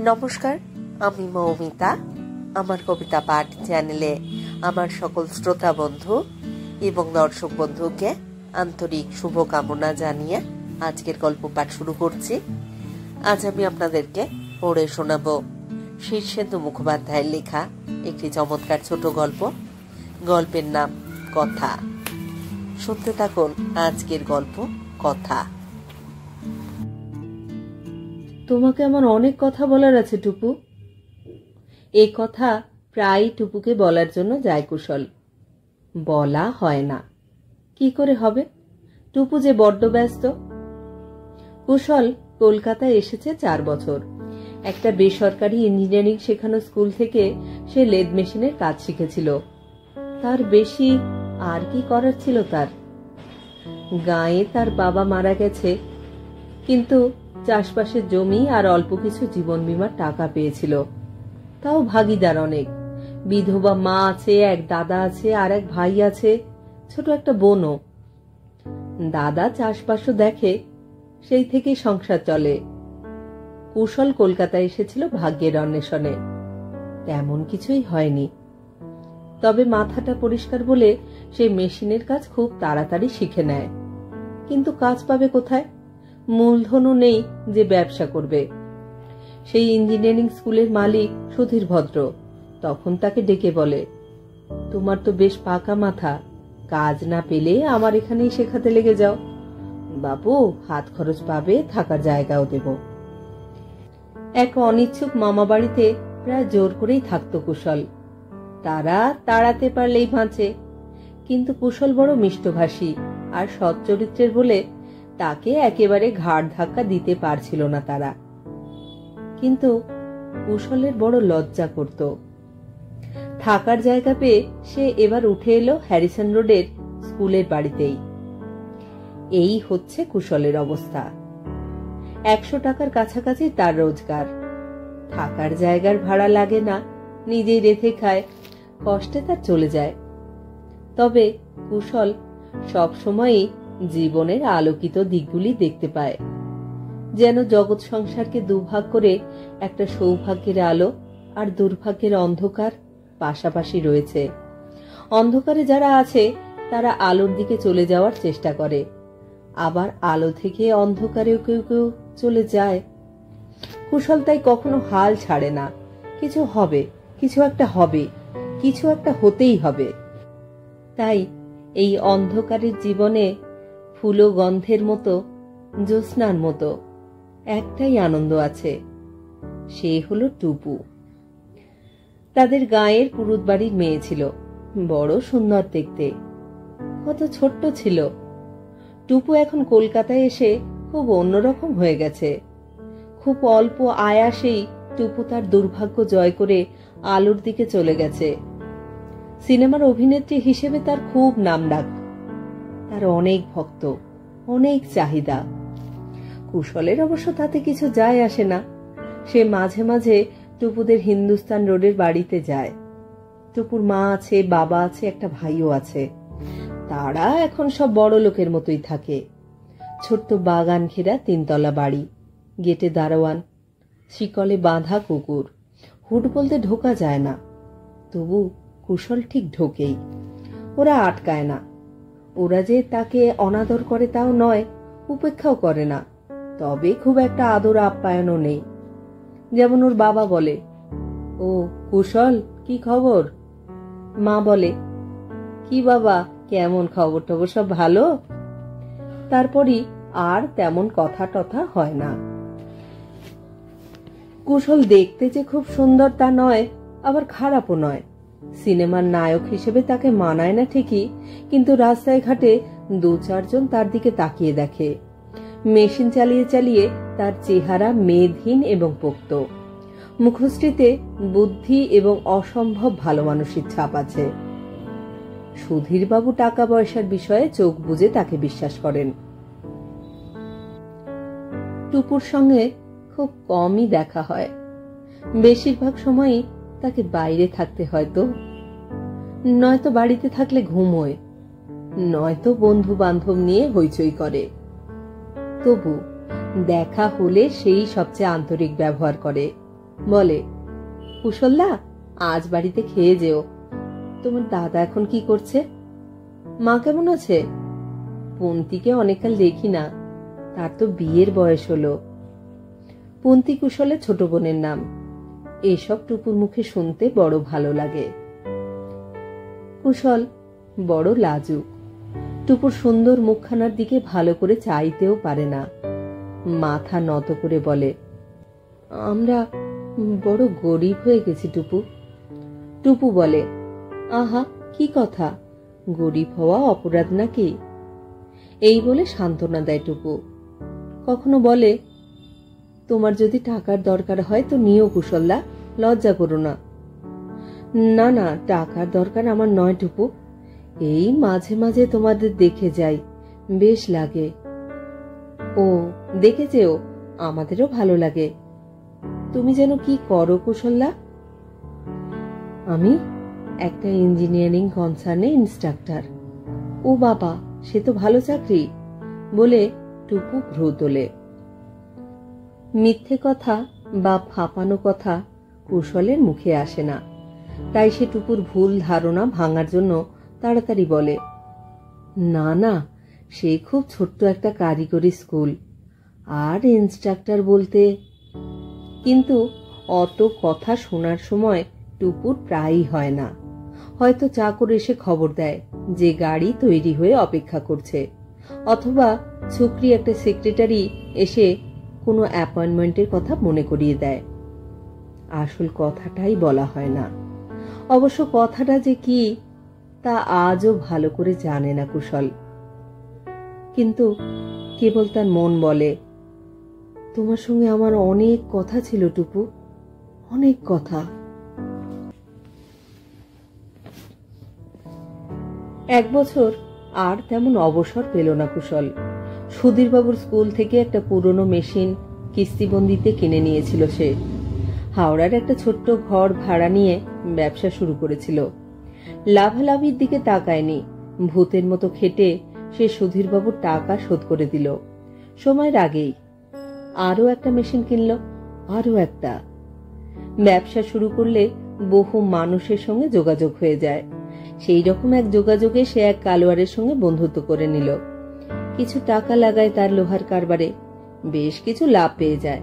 নমস্কার, আমি মৌমিতা। আমার কবিতা পাঠ চ্যানেলে আমার সকল শ্রোতা বন্ধু এবং দর্শক বন্ধুকে আন্তরিক শুভকামনা জানিয়ে আজকের গল্প পাঠ শুরু করছি। আজ আমি আপনাদেরকে পড়ে শোনাব শীর্ষেন্দু মুখোপাধ্যায়ের লেখা একটি চমৎকার ছোট গল্প। গল্পের নাম কথা। শুনতে থাকুন আজকের গল্প কথা। তোমাকে আমার অনেক কথা বলার আছে টুপু। এই কথা প্রায় টুপুকে বলার জন্য যায় কুশল। বলা হয় না, কি করে হবে? টুপু যে বড্ড ব্যস্ত। কুশল কলকাতায় এসেছে 4 বছর। একটা বেসরকারি ইঞ্জিনিয়ারিং শেখানো স্কুল থেকে সে লেদ মেশিনের কাজ শিখেছিল। তার বেশি আর কি করার ছিল তার? গাঁয়ে তার বাবা মারা গেছে, কিন্তু চাষবাসের জমি আর অল্প কিছু জীবন বীমার টাকা পেয়েছিল। তাও ভাগিদার অনেক। বিধবা মা আছে, এক দাদা আছে, আর এক ভাই আছে, ছোট একটা বোনও। দাদা চাষবাসও দেখে, সেই থেকেই সংসার চলে। কুশল কলকাতায় এসেছিল ভাগ্যের অন্বেষণে। তেমন কিছুই হয়নি, তবে মাথাটা পরিষ্কার বলে সে মেশিনের কাজ খুব তাড়াতাড়ি শিখে নেয়। কিন্তু কাজ পাবে কোথায়? মূলধনও নেই যে ব্যবসা করবে। সেই ইঞ্জিনিয়ারিং স্কুলের মালিক সুধীর ভদ্র তখন তাকে ডেকে বলে, তোমার তো বেশ পাকা মাথা, কাজ না পেলে আমার এখানেই শেখাতে লেগে যাও। বাবু হাত খরচ পাবে, থাকার জায়গাও দেব। এক অনিচ্ছুক মামা বাড়িতে প্রায় জোর করেই থাকতো কুশল। তারা তাড়াতে পারলেই বাঁচে, কিন্তু কুশল বড় মিষ্টভাষী আর সৎ চরিত্রের বলে তাকে একেবারে ঘাড় ধাক্কা দিতে পারছিল না তারা। কিন্তু কুশলের বড় লজ্জা করত। থাকার জায়গা পেয়ে সে এবার উঠে এলো হ্যারিসন রোডের স্কুলের বাড়িতেই। এই হচ্ছে কুশলের অবস্থা। 100 টাকার কাছাকাছি তার রোজগার। থাকার জায়গার ভাড়া লাগে না, নিজেই রেঁধে খায়, কষ্টে তার চলে যায়। তবে কুশল সব সময়ই জীবনের আলোকিত দিকগুলি দেখতে পায়। যেন জগৎ সংসারকে দুভাগ করে একটা সৌভাগ্যের আলো আর দুর্ভাগ্যের অন্ধকার পাশাপাশি রয়েছে। অন্ধকারে যারা আছে তারা আলোর দিকে চলে যাওয়ার চেষ্টা করে, আবার আলো থেকে অন্ধকারেও কেউ কেউ চলে যায়। কুশল তাই কখনো হাল ছাড়ে না। কিছু হবে, কিছু একটা হবে, কিছু একটা হতেই হবে। তাই এই অন্ধকারের জীবনে ফুল গন্ধের মতো, জ্যোৎস্নার মতো একটাই আনন্দ আছে, সে হলো টুপু। তাদের গাঁয়ের পুরুত বাড়ির মেয়ে ছিল, বড় সুন্দর দেখতে, কত ছোট্ট ছিল। টুপু এখন কলকাতায় এসে খুব অন্যরকম হয়ে গেছে। খুব অল্প আয়াসেই টুপু তার দুর্ভাগ্য জয় করে আলোর দিকে চলে গেছে। সিনেমার অভিনেত্রী হিসেবে তার খুব নামডাক। তার অনেক ভক্ত, অনেক চাহিদা। কুশলের অবশ্য তাতে কিছু যায় আসে না। সে মাঝে মাঝে টুপুদের হিন্দুস্তান রোডের বাড়িতে যায়। টুপুর মা আছে, বাবা আছে, একটা ভাইও আছে। তারা এখন সব বড় লোকের মতোই থাকে। ছোট্ট বাগান ঘেরা 3 তলা বাড়ি, গেটে দারোয়ান, শিকলে বাঁধা কুকুর। হুট বলতে ঢোকা যায় না, তবু কুশল ঠিক ঢোকেই। ওরা আটকায় না। ওরা যে তাকে অনাদর করে তাও নয়, উপেক্ষাও করে না, তবে খুব একটা আদর আপ্যায়নও নেই। যেমন ওর বাবা বলে, ও কুশল, কি খবর? মা বলে, কি বাবা, কেমন খবর টবর, সব ভালো? তারপরই আর তেমন কথা টথা হয় না। কুশল দেখতে যে খুব সুন্দর তা নয়, আবার খারাপও নয়। সিনেমার নায়ক হিসেবে তাকে মানায় না ঠিকই, কিন্তু রাস্তায় ঘাটে 2-4 জন তার দিকে তাকিয়ে দেখে। মেশিন চালিয়ে চালিয়ে তার চেহারা মেদহীন এবং পোক্ত। মুখশ্রীতে বুদ্ধি এবং অসম্ভব ভালো মানুষের ছাপ আছে। সুধীরবাবু টাকা পয়সার বিষয়ে চোখ বুজে তাকে বিশ্বাস করেন। টুপুর সঙ্গে খুব কমই দেখা হয়। বেশিরভাগ সময়ই তাকে বাইরে থাকতে হয়, তো নয়তো বাড়িতে থাকলে ঘুমোয়, নয়তো বন্ধু বান্ধব নিয়ে হইচই করে। তবু দেখা হলে সেই সবচেয়ে আন্তরিক ব্যবহার করে। বলে, কুশলদা, আজ বাড়িতে খেয়ে যেও। তোমার দাদা এখন কি করছে? মা কেমন আছে? পন্তিকে অনেককাল দেখি না, তার তো বিয়ের বয়স হলো। পন্তি কুশলের ছোট বোনের নাম। এসব টুপুর মুখে শুনতে বড় ভালো লাগে। কুশল বড় লাজুক। টুপুর সুন্দর মুখখানার দিকে ভালো করে চাইতেও পারে না। মাথা নত করে বলে, আমরা বড় গরিব হয়ে গেছি টুপু। টুপু বলে, আহা, কি কথা, গরিব হওয়া অপরাধ নাকি? এই বলে সান্ত্বনা দেয় টুপু। কখনো বলে, তোমার যদি টাকার দরকার হয় তো নিও কুশলদা, লজ্জা করো না। না না, টাকার দরকার আমার নয় টুপু, এই মাঝে মাঝে তোমাদের দেখে যাই, বেশ লাগে। ও, দেখে যেও, আমাদেরও ভালো লাগে। তুমি যেন কি করো কুশলদা? আমি একটা ইঞ্জিনিয়ারিং কনসার্নে ইনস্ট্রাক্টর। ও বাবা, সে তো ভালো চাকরি, বলে টুপু ভ্রু তোলে। মিথ্যে কথা বা ফাঁপানো কথা কুশলের মুখে আসে না, তাই সে টুপুর ভুল ধারণা ভাঙার জন্য তাড়াতাড়ি বলে, না না, সে খুব ছোট্ট একটা কারিগরি স্কুল, আর ইনস্ট্রাক্টর বলতে। কিন্তু অত কথা শোনার সময় টুপুর প্রায়ই হয় না। হয়তো চাকর এসে খবর দেয় যে গাড়ি তৈরি হয়ে অপেক্ষা করছে, অথবা ছুকরি একটা সেক্রেটারি এসে কোনো অ্যাপয়েন্টমেন্টের কথা মনে করিয়ে দেয়। আসল কথাটাই বলা হয় না। অবশ্য কথাটা যে কি তা আজও ভালো করে জানে না কুশল। কিন্তু কেবল তার মন বলে, তোমার সঙ্গে আমার অনেক কথা ছিল টুপু, অনেক কথা। এক বছর আর তেমন অবসর পেল না কুশল। সুধীরবাবুর স্কুল থেকে একটা পুরনো মেশিন কিস্তিবন্দিতে কিনে নিয়েছিল সে। হাওড়ার একটা ছোট্ট ঘর ভাড়া নিয়ে ব্যবসা শুরু করেছিল। লাভালাভির দিকে তাকায়নি। ভূতের মতো খেটে সে সুধীরবাবুর টাকা শোধ করে দিল সময়ের আগেই। আরো একটা মেশিন কিনল, আরো একটা। ব্যবসা শুরু করলে বহু মানুষের সঙ্গে যোগাযোগ হয়ে যায়। সেই রকম এক যোগাযোগে সে এক কালোয়ারের সঙ্গে বন্ধুত্ব করে নিল। কিছু টাকা লাগায় তার লোহার কারবারে, বেশ কিছু লাভ পেয়ে যায়।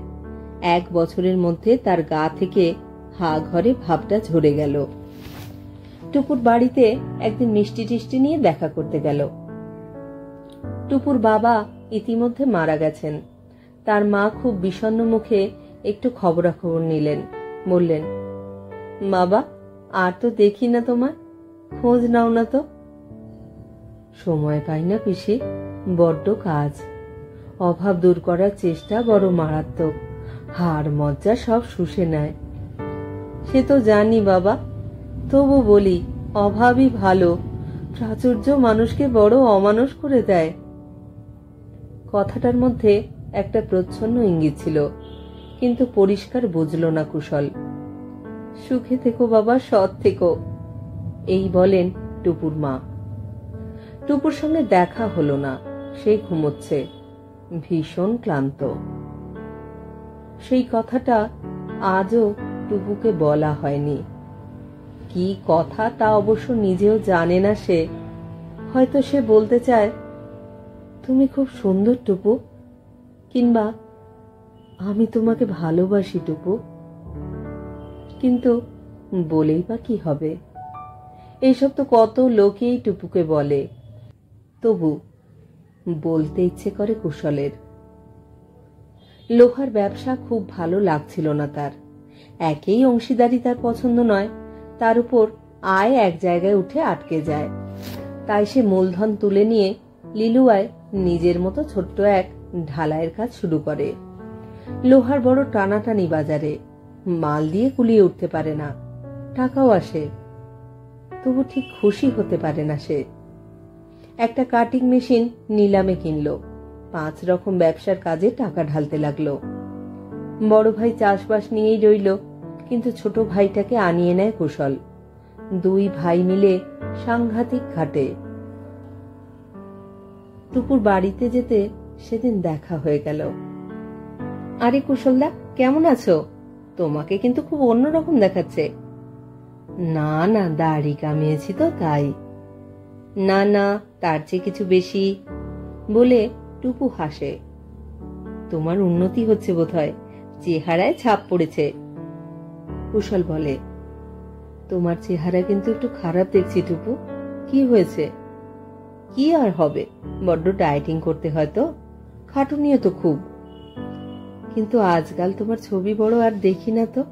এক বছরের মধ্যে তার গা থেকে হা ঘরে ভাবটা ঝরে গেল। টুপুর বাড়িতে একদিন মিষ্টি টিষ্টি নিয়ে দেখা করতে গেল। টুপুর বাবা ইতিমধ্যে মারা গেছেন। তার মা খুব বিষণ্ণ মুখে একটু খবরাখবর নিলেন। বললেন, বাবা, আর তো দেখি না তোমার, খোঁজ নাও না তো। সময় পাই না পিসি, বড্ড কাজ। অভাব দূর করার চেষ্টা বড় মারাত্মক, হাড় মজ্জা সব শুষে নেয়। সে তো জানি বাবা, তবু বলি, অভাবই ভালো, প্রাচুর্য মানুষকে বড় অমানুষ করে দেয়। কথাটার মধ্যে একটা প্রচ্ছন্ন ইঙ্গিত ছিল, কিন্তু পরিষ্কার বুঝল না কুশল। সুখে থেকো বাবা, সৎ থেকো, এই বলেন টুপুর মা। টুপুর সঙ্গে দেখা হলো না, সে ঘুমোচ্ছে, ভীষণ ক্লান্ত। সেই কথাটা আজও টুপুকে বলা হয়নি। কি কথা তা অবশ্য নিজেও জানে না সে। হয়তো সে বলতে চায়, তুমি খুব সুন্দর টুপু, কিংবা আমি তোমাকে ভালোবাসি টুপু। কিন্তু বলেই বা কি হবে? এইসব তো কত লোকেই টুপুকে বলে, তবু বলতে ইচ্ছে করে কুশলের। লোহার ব্যবসা খুব ভালো লাগছিল না তার। একেই অংশীদারি তার পছন্দ নয়, তার উপর আয় এক জায়গায় উঠে আটকে যায়। তাই সে মূলধন তুলে নিয়ে লিলুয়ায় নিজের মতো ছোট্ট এক ঢালাইয়ের কাজ শুরু করে। লোহার বড় টানাটানি বাজারে, মাল দিয়ে কুলিয়ে উঠতে পারে না, টাকাও আসে, তবু ঠিক খুশি হতে পারে না সে। একটা কাটিং মেশিন নিলামে কিনল, 5 রকম ব্যবসার কাজে টাকা ঢালতে লাগলো। বড় ভাই চাষবাস নিয়েই রইল, কিন্তু ছোট ভাইটাকে আনিয়ে নেয় কুশল। 2 ভাই মিলে সাংঘাতিক খাটে। টুপুর বাড়িতে যেতে সেদিন দেখা হয়ে গেল। আরে কুশলদা, কেমন আছো? তোমাকে কিন্তু খুব অন্যরকম দেখাচ্ছে। না না, দাড়ি কামিয়েছি তো তাই। না না, তার চেয়ে কিছু বেশি, বলে টুপু হাসে। তোমার উন্নতি হচ্ছে বোধহয়, চেহারায় ছাপ পড়েছে। কুশল বলে, তোমার চেহারা কিন্তু একটু খারাপ দেখছি টুপু, কি হয়েছে? কি আর হবে, বড্ড ডায়েটিং করতে হয় তো, খাটুনিও তো খুব। কিন্তু আজকাল তোমার ছবি বড় আর দেখি না তো।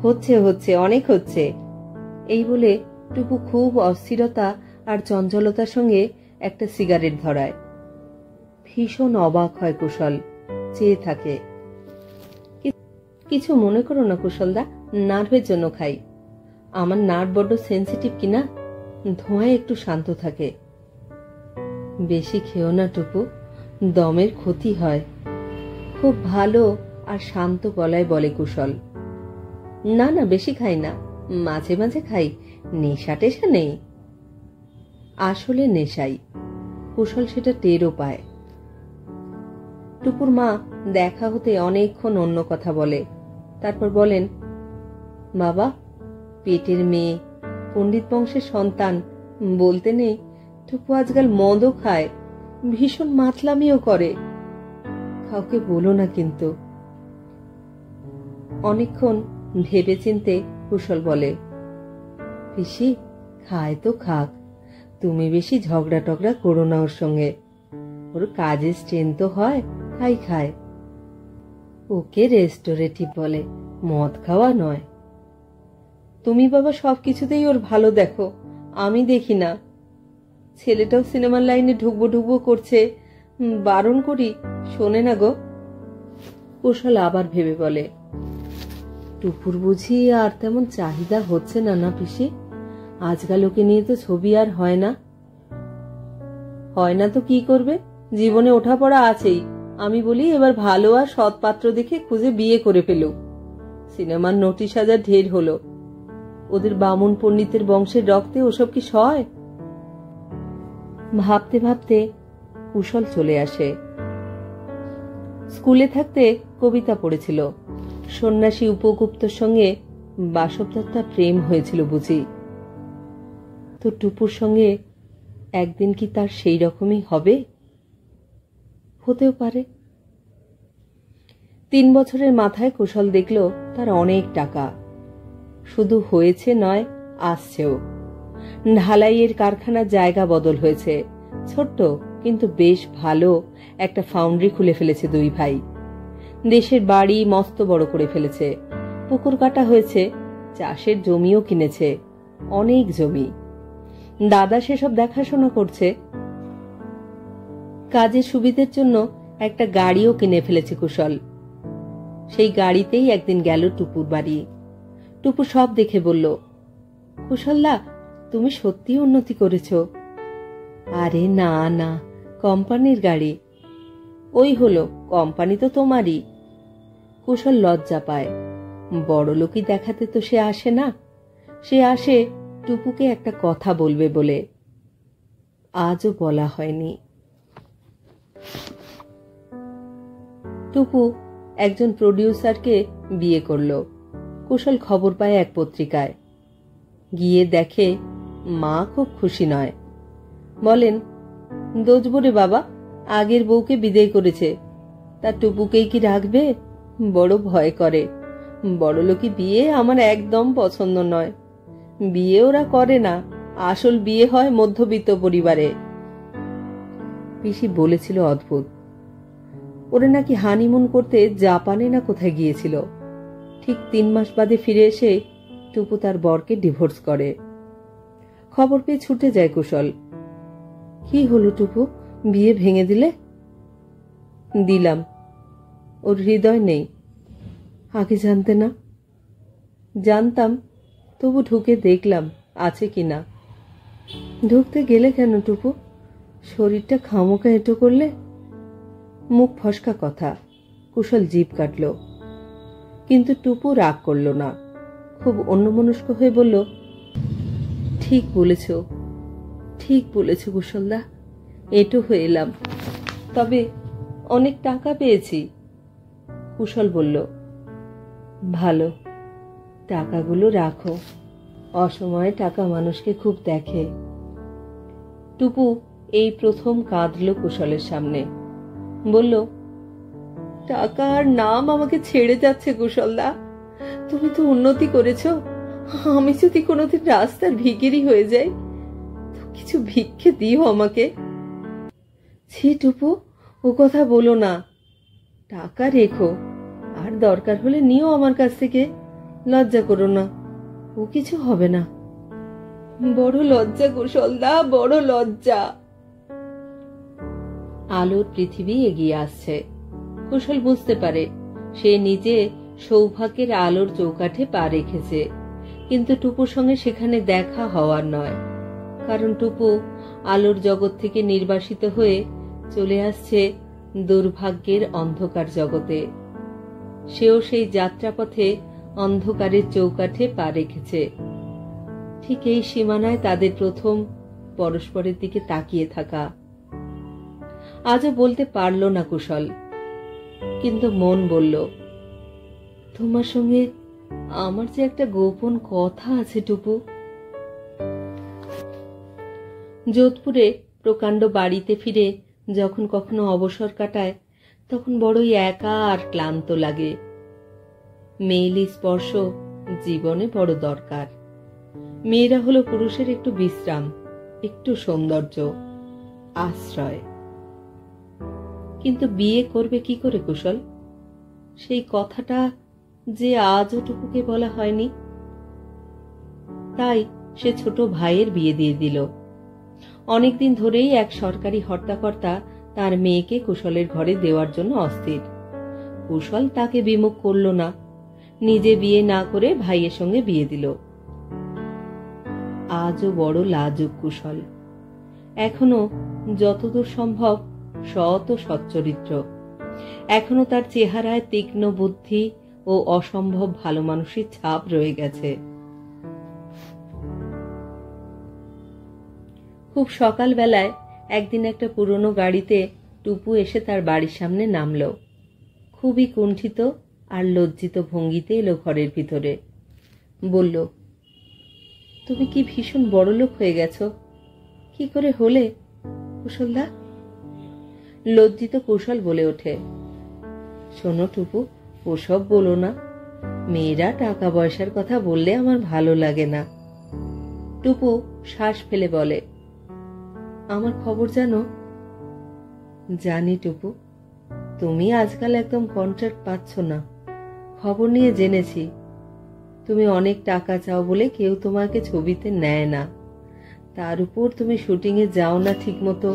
হচ্ছে হচ্ছে, অনেক হচ্ছে। এই বলে টুপু খুব অস্থিরতা আর চঞ্চলতার সঙ্গে একটা সিগারেট ধরায়। ভীষণ অবাক হয় কুশল, চেয়ে থাকে। কিছু মনে করো না কুশলদা, নার্ভের জন্য খাই। আমার নার্ভ বড্ড সেন্সিটিভ কিনা, ধোঁয়ায় একটু শান্ত থাকে। বেশি খেও না টুপু, দমের ক্ষতি হয়। খুব ভালো আর শান্ত গলায় বলে কুশল। না না, বেশি খাই না, মাঝে মাঝে খাই, নেশা টেশা নেই। আসলে নেশাই, কুশল সেটা টেরও পায়। টুপুর মা দেখা হতে অনেকক্ষণ অন্য কথা বলে, তারপর বলেন, বাবা, পেটের মেয়ে, পণ্ডিত বংশের সন্তান বলতে নেই, টুপু আজকাল মদও খায়, ভীষণ মাতলামিও করে। কাউকে বলো না কিন্তু। অনেকক্ষণ ভেবেচিন্তে কুশল বলে, পিসি, খায় তো খাক, তুমি বেশি ঝগড়া টগড়া করো না ওর সঙ্গে। ওর কাজের স্ট্রেন তো হয়, তাই খায়। ওকে রেস্টোরেটিভ বলে, মদ খাওয়া নয়। তুমি বাবা সবকিছুতেই ওর ভালো দেখো, আমি দেখি না। ছেলেটাও সিনেমার লাইনে ঢুকবো ঢুকবো করছে, বারণ করি, শোনে না গো। কুশল আবার ভেবে বলে, টুপুর বুঝি আর তেমন চাহিদা হচ্ছে না না পিসি? আজকাল ওকে নিয়ে তো ছবি আর হয় না। হয় না তো কি করবে, জীবনে ওঠা পড়া আছেই। আমি বলি এবার ভালো আর সৎ পাত্র দেখে খুঁজে বিয়ে করে ফেলুক। সিনেমার নোটিশ হাজার ঢের হলো, ওদের বামুন পণ্ডিতের বংশের রক্তে ওসব কি সয়? ভাবতে ভাবতে কুশল চলে আসে। স্কুলে থাকতে কবিতা পড়েছিল, সন্ন্যাসী উপগুপ্তর সঙ্গে বাসবদত্তার প্রেম হয়েছিল বুঝি। তো টুপুর সঙ্গে একদিন কি তার সেই রকমই হবে? হতেও পারে। 3 বছরের মাথায় কুশল দেখল তার অনেক টাকা, শুধু হয়েছে নয়, আসছেও। ঢালাইয়ের কারখানার জায়গা বদল হয়েছে, ছোট্ট কিন্তু বেশ ভালো একটা ফাউন্ড্রি খুলে ফেলেছে দুই ভাই। দেশের বাড়ি মস্ত বড় করে ফেলেছে, পুকুর কাটা হয়েছে, চাষের জমিও কিনেছে, অনেক জমি। দাদা সেসব দেখাশোনা করছে। কাজের সুবিধের জন্য একটা গাড়িও কিনে ফেলেছে কুশল। সেই গাড়িতেই একদিন গেল টুপুর বাড়ি। টুপু সব দেখে বলল, কুশলদা, তুমি সত্যি উন্নতি করেছ। আরে না না, কোম্পানির গাড়ি। ওই হলো, কোম্পানি তো তোমারই। কুশল লজ্জা পায়, বড় লোকই দেখাতে তো সে আসে না, সে আসে টুপুকে একটা কথা বলবে বলে। আজও বলা হয়নি। টুপু একজন প্রডিউসারকে বিয়ে করল। কুশল খবর পায় এক পত্রিকায়। গিয়ে দেখে মা খুব খুশি নয়। বলেন, দোজবো রে বাবা, আগের বউকে বিদায় করেছে, তা টুপুকেই কি রাখবে? বড় ভয় করে। বড়লোকি বিয়ে আমার একদম পছন্দ নয়। বিয়ে ওরা করে না, আসল বিয়ে হয় মধ্যবিত্ত পরিবারে। পিসি বলেছিল অদ্ভুত। ওরা নাকি হানিমুন করতে জাপানে না কোথায় গিয়েছিল। ঠিক 3 মাস বাদে ফিরে এসে টুপু তার বরকে ডিভোর্স করে। খবর পেয়ে ছুটে যায় কুশল। কি হলো টুপু, বিয়ে ভেঙে দিলে? দিলাম, ওর হৃদয় নেই। আগে জানতে না? জানতাম, তবু ঢুকে দেখলাম আছে কিনা। ঢুকতে গেলে কেন টুপু? শরীরটা খামোকা এঁটো করলে? মুখ ফসকা কথা, কুশল জিভ কাটল। কিন্তু টুপু রাগ করল না, খুব অন্যমনস্ক হয়ে বলল, ঠিক বলেছ, ঠিক বলেছ কুশলদা, এঁটো হয়ে এলাম, তবে অনেক টাকা পেয়েছি। কুশল বলল, ভালো, টাকাগুলো রাখো, অসময়ে টাকা মানুষকে খুব দেখে। টুপু এই প্রথম কাঁদল কুশলের সামনে। বলল, টাকা আর নাম আমাকে ছেড়ে যাচ্ছে কুশলদা। তুমি তো উন্নতি করেছ, আমি যদি কোনোদিন রাস্তার ভিখিরি হয়ে যাই তো কিছু ভিক্ষে দিও আমাকে। ছি টুপু, ও কথা বলো না, টাকা রেখো, আর দরকার হলে নিও আমার কাছ থেকে, লজ্জা করো না, ও কিছু হবে না। বড় লজ্জা কুশলদা, বড় লজ্জা। আলোর পৃথিবী এগিয়ে আসছে। কুশল বুঝতে পারে সে নিজে সৌভাগ্যের আলোর চৌকাঠে পা রেখেছে, কিন্তু টুপুর সঙ্গে সেখানে দেখা হওয়ার নয়, কারণ টুপু আলোর জগৎ থেকে নির্বাসিত হয়ে চলে আসছে দুর্ভাগ্যের অন্ধকার জগতে। সেও সেই যাত্রাপথে অন্ধকারের চৌকাঠে পা রেখেছে। ঠিক এই সীমানায় তাদের প্রথম পরস্পরের দিকে তাকিয়ে থাকা। আজও বলতে পারল না কুশল, কিন্তু মন বলল, তোমার সঙ্গে আমার যে একটা গোপন কথা আছে টুপু। যোধপুরে প্রকাণ্ড বাড়িতে ফিরে যখন কখনো অবসর কাটায় তখন বড়ই একা আর ক্লান্ত লাগে। মেয়েলি স্পর্শ জীবনে বড় দরকার। মেয়েরা হলো পুরুষের একটু বিশ্রাম, একটু সৌন্দর্য, আশ্রয়। কিন্তু বিয়ে করবে কি করে কুশল? সেই কথাটা যে আজও টুকুকে বলা হয়নি। তাই সে ছোট ভাইয়ের বিয়ে দিয়ে দিল। অনেকদিন ধরেই এক সরকারি হর্তাকর্তা তার মেয়েকে কুশলের ঘরে দেওয়ার জন্য অস্থির। কুশল তাকে বিমুখ করল না, নিজে বিয়ে না করে ভাইয়ের সঙ্গে বিয়ে দিল। আজও বড় লাজুক কুশল, এখনো যতদূর সম্ভব সৎ ও সচ্চরিত্র। এখনো তার চেহারায় তীক্ষ্ণ বুদ্ধি ও অসম্ভব ভালো মানুষের ছাপ রয়ে গেছে। খুব সকালবেলায় একদিন একটা পুরনো গাড়িতে টুপু এসে তার বাড়ির সামনে নামল। খুবই কুণ্ঠিত আর লজ্জিত ভঙ্গিতে এলো ঘরের ভিতরে। বলল, তুমি কি ভীষণ বড়লোক হয়ে গেছো? কি করে হলে কুশলদা? লজ্জিত কুশল বলে ওঠে, শোনো টুপু, ওসব বলো না। মেয়েরা টাকা পয়সার কথা বললে আমার ভালো লাগে না। টুপু শ্বাস ফেলে বলে, আমার খবর জানো? জানি টুপু, তুমি আজকাল একদম কন্ট্রাক্ট পাচ্ছ না, খবর নিয়ে জেনেছি। তুমি অনেক টাকা চাও বলে কেউ তোমাকে ছবিতে নেয় না, তার উপর তুমি শুটিংয়ে যাও না ঠিক মতো।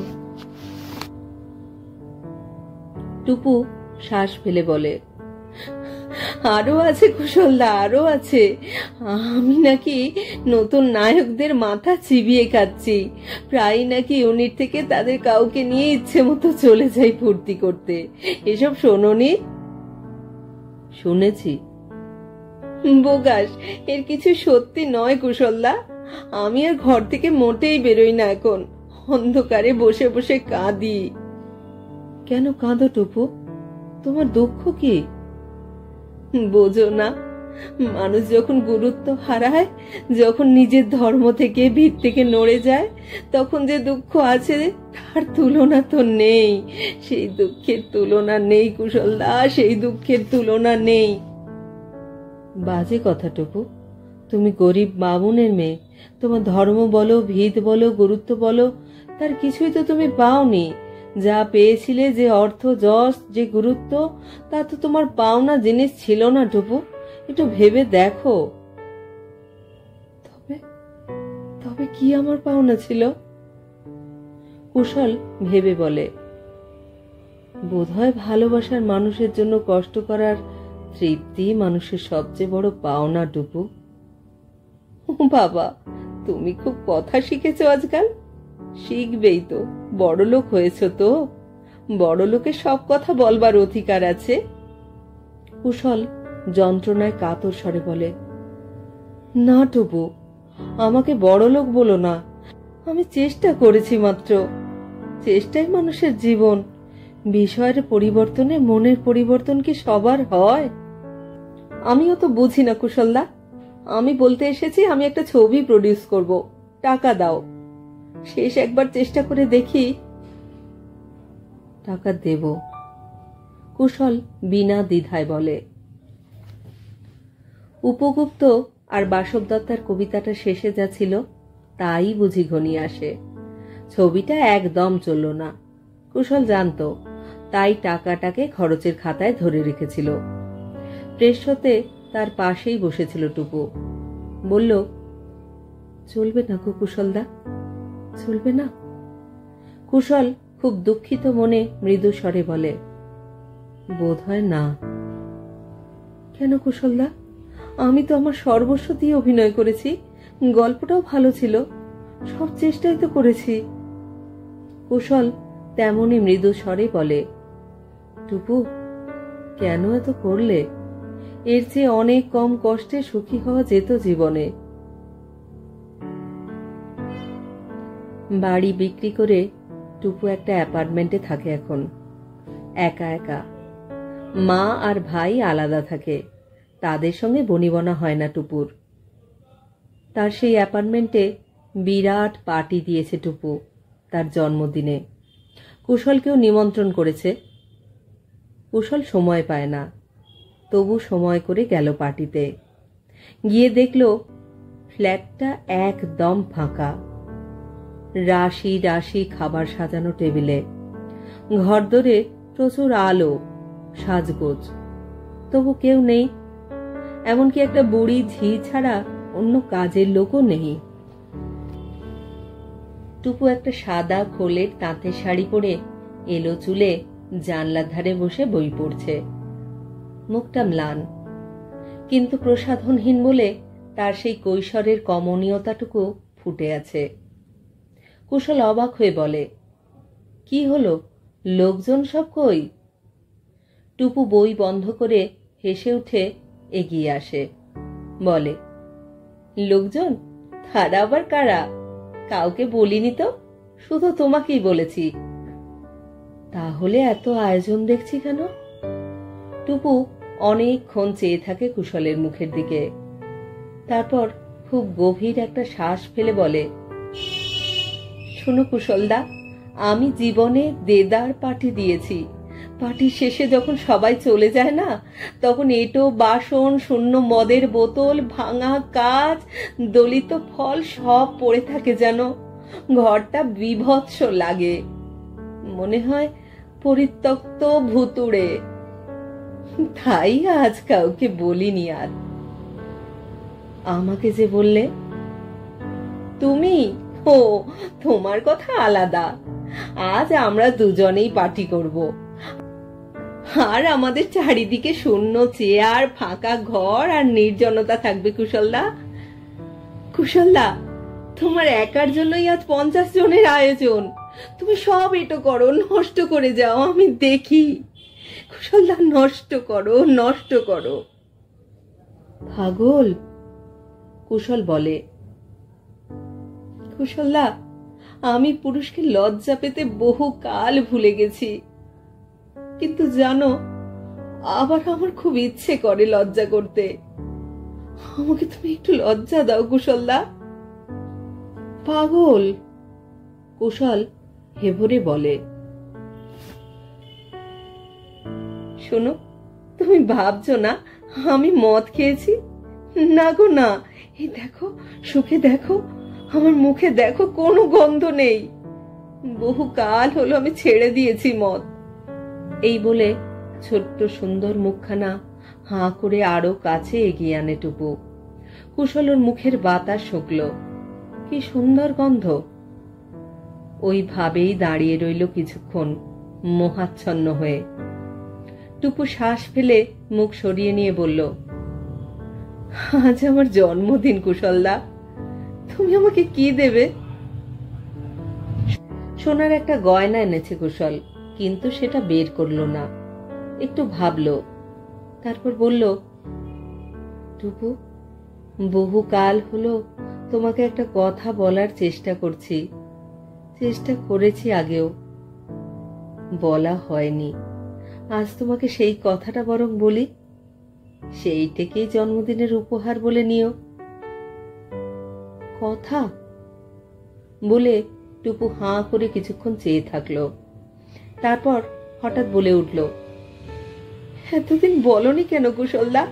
টুপু শ্বাস ফেলে বলে, আরো আছে কুশলদা, আরো আছে। আমি নাকি নতুন নায়কদের মাথা চিবিয়ে খাচ্ছি। প্রায় নাকি ইউনিট থেকে তাদের কাউকে নিয়ে ইচ্ছে মতো চলে যাই ফুর্তি করতে। এসব শোনোনি? শুনেছি। বোগাস, এর কিছু সত্যি নয় কুশলদা। আমি আর ঘর থেকে মোটেই বেরোই না এখন, অন্ধকারে বসে বসে কাঁদি। কেন কাঁদো টুপু? তোমার দুঃখ কি? বোঝো না, মানুষ যখন গুরুত্ব হারায়, যখন নিজের ধর্ম থেকে ভিত থেকে নড়ে যায়, তখন যে দুঃখ আছে তার তুলনা তো নেই। সেই দুঃখের তুলনা নেই কুশলদা, সেই দুঃখের তুলনা নেই। বাজে কথা টুপু, তুমি গরিব বামুনের মেয়ে। তোমার ধর্ম বলো, ভিত বলো, গুরুত্ব বলো, তার কিছুই তো তুমি পাওনি। যা পেয়েছিলে, যে অর্থ, যশ, যে গুরুত্ব, তা তো তোমার পাওনা জিনিস ছিল না টুপু। একটু ভেবে দেখো। তবে কি আমার পাওনা ছিল? কুশল ভেবে বলে, বোধহয় ভালোবাসার মানুষের জন্য কষ্ট করার তৃপ্তি মানুষের সবচেয়ে বড় পাওনা টুপু। বাবা, তুমি খুব কথা শিখেছো আজকাল। শিখবেই তো, বড়লোক হয়েছ তো, বড়লোকের সব কথা বলবার অধিকার আছে। কুশল যন্ত্রণায় কাতর স্বরে বলে, না টুপু, আমাকে বড়লোক বলো না। আমি চেষ্টা করেছি মাত্র। চেষ্টাই মানুষের জীবন। বিষয়ের পরিবর্তনে মনের পরিবর্তন কি সবার হয়? আমিও তো বুঝি না কুশলদা। আমি বলতে এসেছি আমি একটা ছবি প্রডিউস করব, টাকা দাও। শেষ একবার চেষ্টা করে দেখি। টাকা দেব, কুশল বিনা দ্বিধায় বলে। উপগুপ্ত আর বাসব দত্তার কবিতাটা শেষে যা ছিল তাই বুঝি ঘনিয়ে আসে। ছবিটা একদম চলল না, কুশল জানত, তাই টাকাটাকে খরচের খাতায় ধরে রেখেছিল। প্রেস হতে তার পাশেই বসেছিল টুপু। বলল, চলবে না গো কুশলদা, চলবে না? কুশল খুব দুঃখিত মনে মৃদু স্বরে বলে, বোধ হয় না। কেন কুশলদা? আমি তো আমার সর্বস্ব দিয়ে অভিনয় করেছি, গল্পটাও ভালো ছিল, সব চেষ্টাই তো করেছি। কুশল তেমনি মৃদু স্বরে বলে, টুপু, কেন এত করলে? এর চেয়ে অনেক কম কষ্টে সুখী হওয়া যেত জীবনে। বাড়ি বিক্রি করে টুপু একটা অ্যাপার্টমেন্টে থাকে এখন, একা একা। মা আর ভাই আলাদা থাকে, তাদের সঙ্গে বনিবনা হয় না টুপুর। তার সেই অ্যাপার্টমেন্টে বিরাট পার্টি দিয়েছে টুপু তার জন্মদিনে। কুশলকেও নিমন্ত্রণ করেছে। কুশল সময় পায় না, তবু সময় করে গেল পার্টিতে। গিয়ে দেখল ফ্ল্যাটটা একদম ফাঁকা। রাশি রাশি খাবার সাজানো টেবিলে, ঘরদোরে প্রচুর আলো, সাজগোজ, তবু কেউ নেই। এমনকি একটা বুড়ি ঝি ছাড়া অন্য কাজের লোকও নেই। টুপু একটা সাদা খোলের তাঁতের শাড়ি পরে এলো চুলে জানলার ধারে বসে বই পড়ছে। মুখটা ম্লান, কিন্তু প্রসাধনহীন বলে তার সেই কৈশোরের কমনীয়তাটুকু ফুটে আছে। কুশল অবাক হয়ে বলে, কি হলো, লোকজন সব কই? টুপু বই বন্ধ করে হেসে উঠে এগিয়ে আসে, বলে, লোকজন? তারা আবার কারা? কাউকে বলিনি তো, শুধু তোমাকেই বলেছি। তাহলে এত আয়োজন দেখছি কেন? টুপু অনেকক্ষণ চেয়ে থাকে কুশলের মুখের দিকে, তারপর খুব গভীর একটা শ্বাস ফেলে বলে, শোনো কুশলদা, আমি জীবনে দেদার পার্টি দিয়েছি। পার্টির শেষে যখন সবাই চলে যায় না, তখন এঁটো বাসন, শূন্য মদের বোতল, ভাঙা কাঁচ, দলিত ফল সব পড়ে থাকে, যেন ঘরটা বিভৎস লাগে। মনে হয় পরিত্যক্ত ভুতুড়ে। তাই আজ কাউকে বলিনি আর। আমাকে যে বললে তুমি, ও তোমার কথা আলাদা। আজ আমরা দুজনেই পার্টি করব, আর আমাদের চারিদিকে শূন্য চেয়ার, ফাঁকা ঘর আর নির্জনতা থাকবে। কুশলদা, কুশলদা, তোমার একার জন্যই আজ 50 জনের আয়োজন। তুমি সব এটো করো, নষ্ট করে যাও, আমি দেখি। কুশলদা, নষ্ট করো, নষ্ট করো। পাগল, কুশল বলে। কুশলদা, আমি পুরুষকে লজ্জা পেতে বহু কাল ভুলে গেছি, কিন্তু জানো, আবার আমার খুব ইচ্ছে করে লজ্জা করতে। আমাকে তুমি একটু লজ্জা দাও কুশলদা। পাগল, কুশল হেভরে বলে। শোনো, তুমি ভাবছো না আমি মদ খেয়েছি? না গো না, এই দেখো, সুখে দেখো, আমার মুখে দেখো, কোনো গন্ধ নেই। বহু কাল হলো আমি ছেড়ে দিয়েছি মদ। এই বলে ছোট্ট সুন্দর মুখখানা হাঁ করে আরো কাছে এগিয়ে আনে টুপু। কুশলের মুখের বাতাস শুকল, কি সুন্দর গন্ধ। ওই ভাবেই দাঁড়িয়ে রইল কিছুক্ষণ মোহাচ্ছন্ন হয়ে। টুপু শ্বাস ফেলে মুখ সরিয়ে নিয়ে বলল, আজ আমার জন্মদিন কুশলদা, তুমি আমাকে কি দেবে? সোনার একটা গয়না এনেছে কুশল, কিন্তু সেটা বের করলো না। একটু ভাবলো, তারপর বলল, টুপু, বহু কাল হলো তোমাকে একটা কথা বলার চেষ্টা করছি, চেষ্টা করেছি আগেও, বলা হয়নি। আজ তোমাকে সেই কথাটা বরং বলি। সেইটাকেই জন্মদিনের উপহার বলে নিও। কথা বলে টুপু হাঁ করে কিছুক্ষণ চেয়ে থাকলো। তারপর হঠাৎ বলে উঠল, এতদিন বলনি কেন কুশলদা?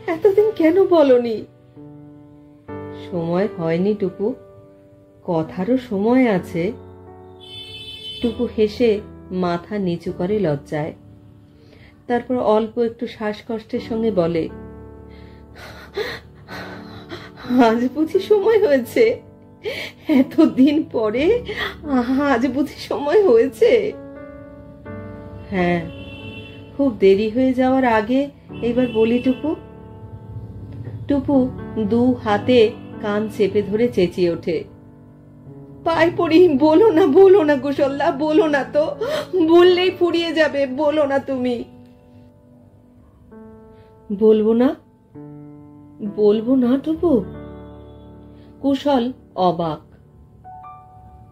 এতদিন কেন বলনি? সময় হয়নি টুপু, কথারও সময় আছে। টুপু হেসে মাথা নিচু করে লজ্জায়। তারপর অল্প একটু শ্বাসকষ্টের সঙ্গে বলে, আজ বুঝি সময় হয়েছে? এতদিন পরে আজ বুঝি সময় হয়েছে? হ্যাঁ, খুব দেরি হয়ে যাওয়ার আগে এবার বলি টুপু। টুপু দু হাতে কান চেপে ধরে চেঁচিয়ে ওঠে, পায়ে পড়ি, বলো না কুশলদা, বলো না তো, বললেই ফুরিয়ে যাবে, বলো না তুমি। বলবো না টুপু? কুশল অবাক।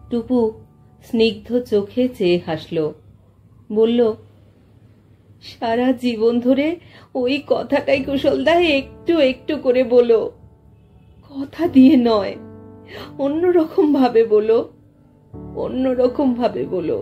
টুপু স্নিগ্ধ চোখে চেয়ে হাসল, বলল, সারা জীবন ধরে ওই কথাটাই কুশলদা একটু একটু করে বলো, কথা দিয়ে নয়, অন্যরকম ভাবে বলো, অন্যরকম ভাবে বলো।